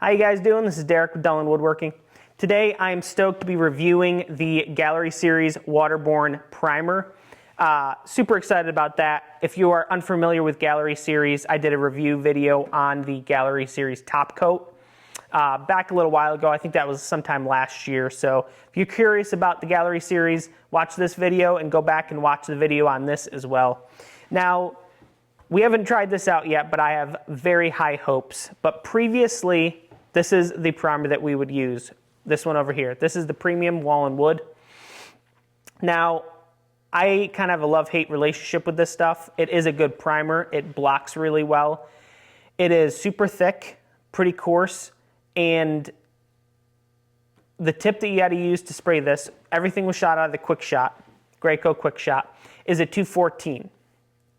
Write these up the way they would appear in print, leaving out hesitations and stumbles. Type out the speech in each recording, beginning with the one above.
How you guys doing? This is Derek with Dellin Woodworking. Today I am stoked to be reviewing the Gallery Series Waterborne Primer. Super excited about that. If you are unfamiliar with Gallery Series, I did a review video on the Gallery Series top coat back a little while ago. I think that was sometime last year. So if you're curious about the Gallery Series, watch this video and go back and watch the video on this as well. Now, we haven't tried this out yet, but I have very high hopes. But previously, this is the primer that we would use. This one over here. This is the Premium Wall & Wood. Now, I kind of have a love-hate relationship with this stuff. It is a good primer. It blocks really well. It is super thick, pretty coarse, and the tip that you got to use to spray this, everything was shot out of the Quick Shot, Graco Quick Shot, is a 214.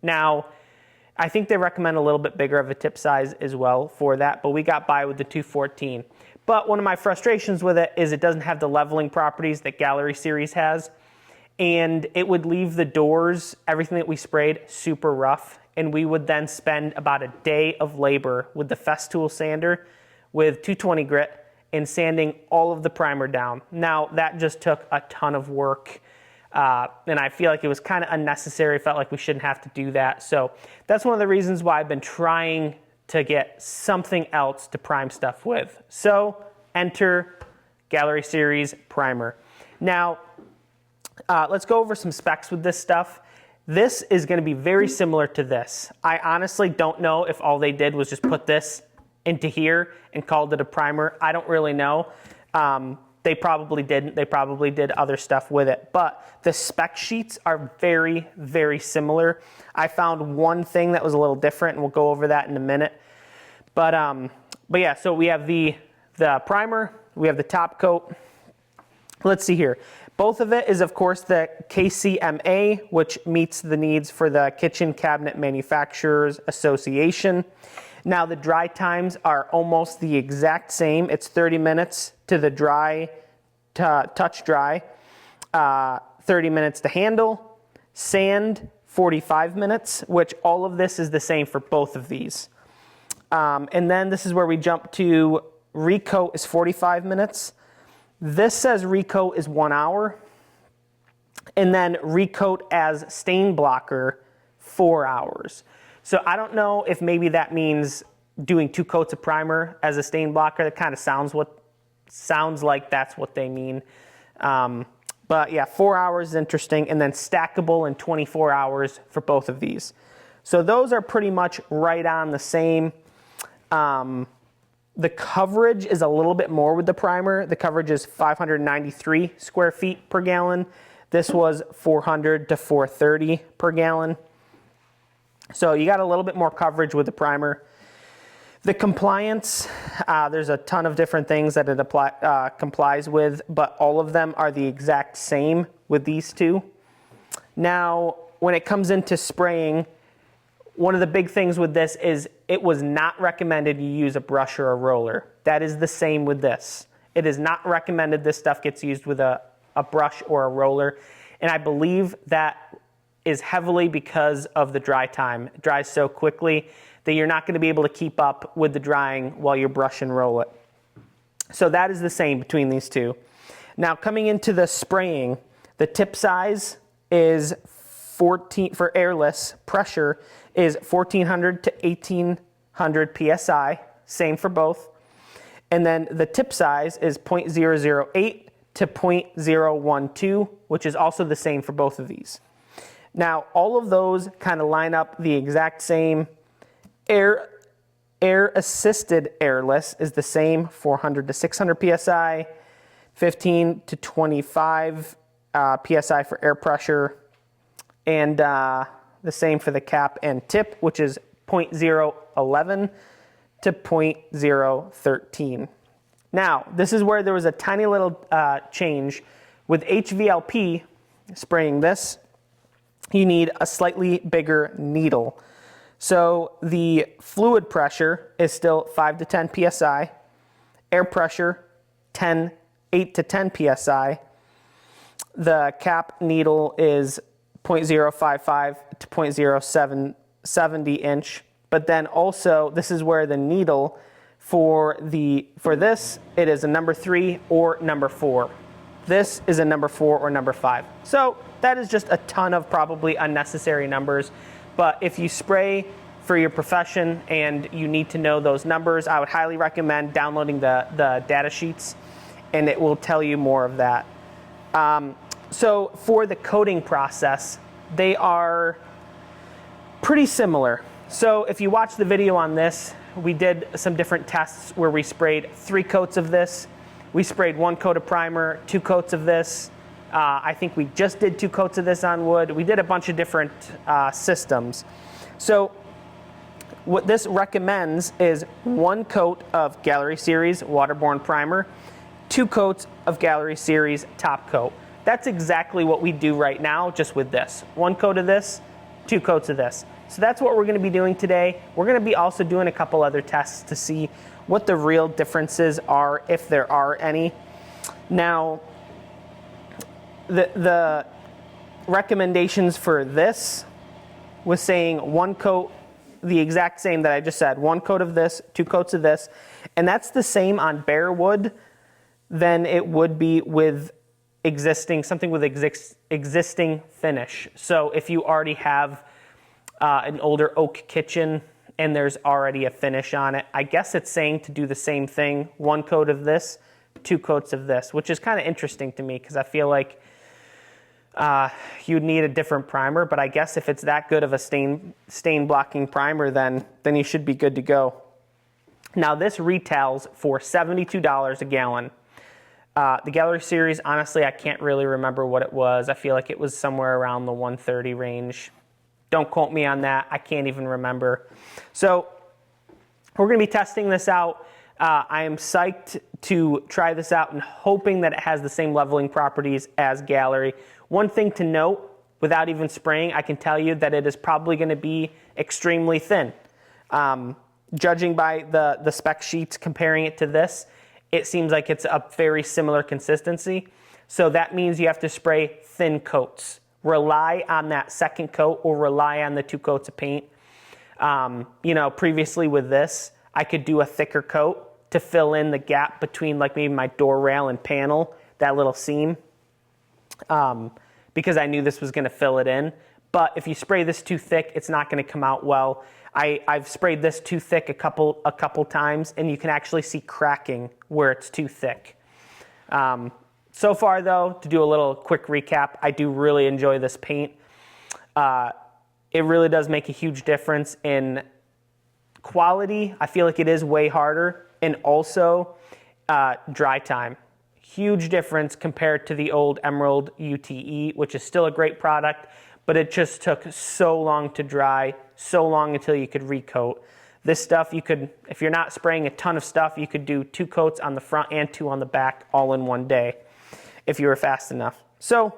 Now, I think they recommend a little bit bigger of a tip size as well for that, but we got by with the 214. But one of my frustrations with it is it doesn't have the leveling properties that Gallery Series has, and it would leave the doors, everything that we sprayed, super rough, and we would then spend about a day of labor with the Festool sander with 220 grit and sanding all of the primer down. Now, that just took a ton of work. And I feel like it was kind of unnecessary. Felt like we shouldn't have to do that. So that's one of the reasons why I've been trying to get something else to prime stuff with. So enter Gallery Series Primer. Now, let's go over some specs with this stuff. This is going to be very similar to this. I honestly don't know if all they did was just put this into here and called it a primer. I don't really know. They probably didn't. They probably did other stuff with it. But the spec sheets are very, very similar. I found one thing that was a little different, and we'll go over that in a minute. But yeah, so we have the primer. We have the top coat. Let's see here. Both of it is, of course, the KCMA, which meets the needs for the Kitchen Cabinet Manufacturers Association. Now, the dry times are almost the exact same. It's 30 minutes to the dry, to touch dry, 30 minutes to handle, sand 45 minutes, which all of this is the same for both of these. And then this is where we jump to recoat is 45 minutes. This says recoat is 1 hour. And then recoat as stain blocker, 4 hours. So I don't know if maybe that means doing 2 coats of primer as a stain blocker. That kind of sounds like that's what they mean. But yeah, 4 hours is interesting, and then stackable in 24 hours for both of these. So those are pretty much right on the same. The coverage is a little bit more with the primer. The coverage is 593 square feet per gallon. This was 400 to 430 per gallon. So you got a little bit more coverage with the primer. The compliance, there's a ton of different things that it complies with, but all of them are the exact same with these two. Now, when it comes into spraying, one of the big things with this is it was not recommended you use a brush or a roller. That is the same with this. It is not recommended this stuff gets used with a brush or a roller, and I believe that is heavily because of the dry time. It dries so quickly that you're not going to be able to keep up with the drying while you brush and roll it. So that is the same between these two. Now, coming into the spraying, the tip size is 14 for airless. Pressure is 1400 to 1800 psi, same for both. And then the tip size is 0.008 to 0.012, which is also the same for both of these. Now, all of those kind of line up the exact same. Air-assisted airless is the same, 400 to 600 psi, 15 to 25 psi for air pressure, and the same for the cap and tip, which is 0.011 to 0.013. Now, this is where there was a tiny little change. With HVLP spraying this, you need a slightly bigger needle. So the fluid pressure is still 5 to 10 psi, air pressure 8 to 10 psi. The cap needle is 0.055 to 0.070 inch, but then also this is where the needle For this, it is a number 3 or number 4. This is a number 4 or number 5. So that is just a ton of probably unnecessary numbers. But if you spray for your profession and you need to know those numbers, I would highly recommend downloading the data sheets, and it will tell you more of that. So for the coating process, they are pretty similar. So if you watch the video on this, we did some different tests where we sprayed 3 coats of this. We sprayed 1 coat of primer, 2 coats of this. I think we just did 2 coats of this on wood. We did a bunch of different systems. So what this recommends is 1 coat of Gallery Series Waterborne Primer, 2 coats of Gallery Series Top Coat. That's exactly what we do right now, just with this. 1 coat of this, 2 coats of this. So that's what we're going to be doing today. We're going to be also doing a couple other tests to see what the real differences are, if there are any. Now, the recommendations for this was saying 1 coat, the exact same that I just said, 1 coat of this, 2 coats of this, and that's the same on bare wood than it would be with something with existing finish. So if you already have an older oak kitchen and there's already a finish on it, I guess it's saying to do the same thing, 1 coat of this, 2 coats of this, which is kind of interesting to me because I feel like you'd need a different primer, but I guess if it's that good of a stain blocking primer, then you should be good to go. Now this retails for $72 a gallon. The Gallery Series, honestly, I can't really remember what it was. I feel like it was somewhere around the $130 range. Don't quote me on that. I can't even remember. So we're going to be testing this out. I am psyched to try this out and hoping that it has the same leveling properties as Gallery. One thing to note, without even spraying, I can tell you that it is probably going to be extremely thin. Judging by the spec sheets, comparing it to this, it seems like it's a very similar consistency. So that means you have to spray thin coats. Rely on that second coat or rely on the 2 coats of paint. Previously with this, I could do a thicker coat to fill in the gap between like maybe my door rail and panel, that little seam, because I knew this was going to fill it in. But if you spray this too thick, it's not going to come out well. I've sprayed this too thick a couple times, and you can actually see cracking where it's too thick. So far, though, to do a little quick recap, I do really enjoy this paint. It really does make a huge difference in quality. I feel like it is way harder, and also dry time. Huge difference compared to the old Emerald UTE, which is still a great product, but it just took so long to dry, so long until you could recoat. This stuff, you could, if you're not spraying a ton of stuff, you could do 2 coats on the front and 2 on the back all in one day if you were fast enough. So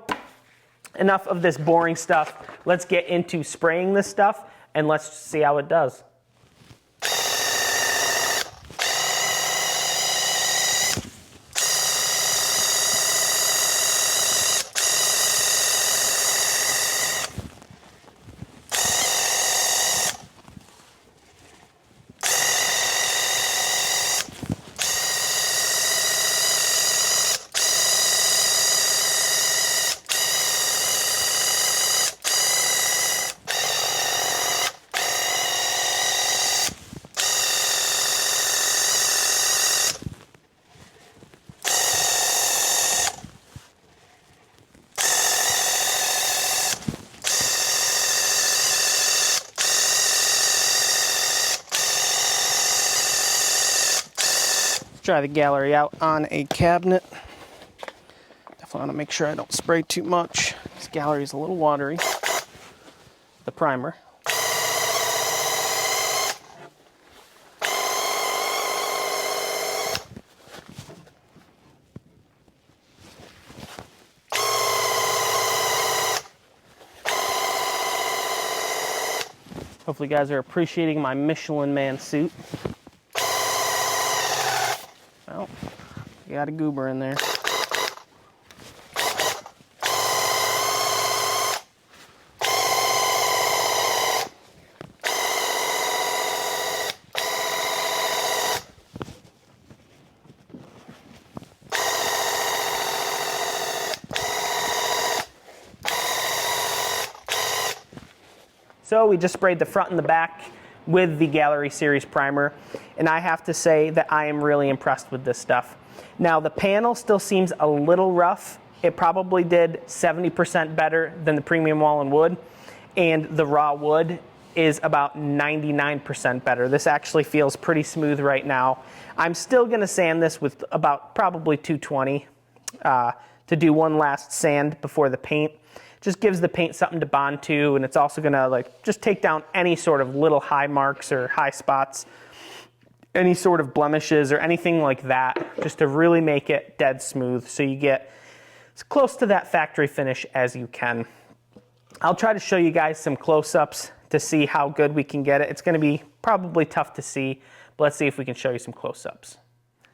enough of this boring stuff. Let's get into spraying this stuff and let's see how it does. Try the Gallery out on a cabinet. Definitely want to make sure I don't spray too much. This Gallery is a little watery. The primer. Hopefully you guys are appreciating my Michelin Man suit. Well, you got a goober in there. So we just sprayed the front and the back with the Gallery Series primer, and I have to say that I am really impressed with this stuff. Now the panel still seems a little rough. It probably did 70% better than the premium wall and wood, and the raw wood is about 99% better. This actually feels pretty smooth right now. I'm still gonna sand this with about probably 220 to do one last sand before the paint. Just gives the paint something to bond to, and it's also gonna like just take down any sort of little high marks or high spots, any sort of blemishes or anything like that, just to really make it dead smooth so you get as close to that factory finish as you can. I'll try to show you guys some close-ups to see how good we can get it. It's gonna be probably tough to see, but let's see if we can show you some close-ups.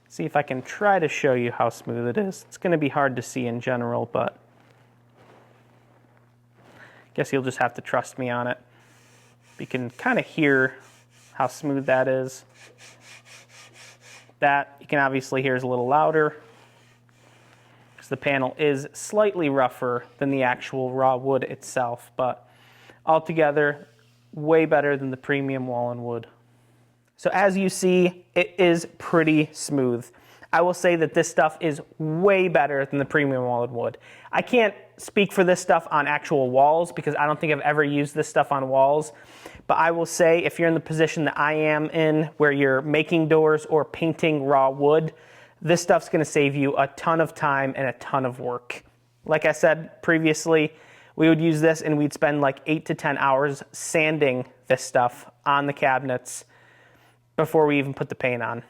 See if I can try to show you how smooth it is. It's gonna be hard to see in general, but I guess you'll just have to trust me on it. You can kind of hear how smooth that is. That you can obviously hear is a little louder because the panel is slightly rougher than the actual raw wood itself, but altogether way better than the premium wall and wood. So as you see, it is pretty smooth. I will say that this stuff is way better than the premium wall and wood. I can't speak for this stuff on actual walls because I don't think I've ever used this stuff on walls. But I will say if you're in the position that I am in where you're making doors or painting raw wood, this stuff's gonna save you a ton of time and a ton of work. Like I said previously, we would use this and we'd spend like 8 to 10 hours sanding this stuff on the cabinets before we even put the paint on.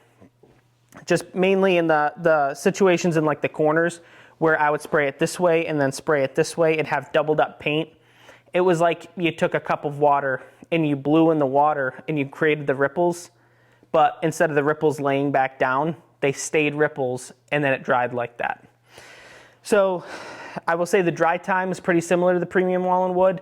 Just mainly in the situations in like the corners where I would spray it this way and then spray it this way and have doubled up paint. It was like you took a cup of water and you blew in the water and you created the ripples, but instead of the ripples laying back down, they stayed ripples and then it dried like that. So I will say the dry time is pretty similar to the premium wall and wood.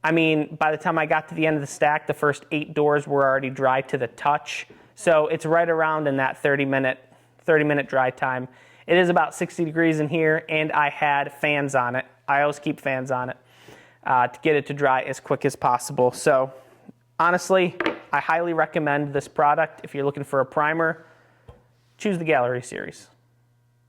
I mean, by the time I got to the end of the stack, the first 8 doors were already dry to the touch. So it's right around in that 30-minute dry time. It is about 60 degrees in here, and I had fans on it. I always keep fans on it to get it to dry as quick as possible. So honestly, I highly recommend this product. If you're looking for a primer, choose the Gallery Series.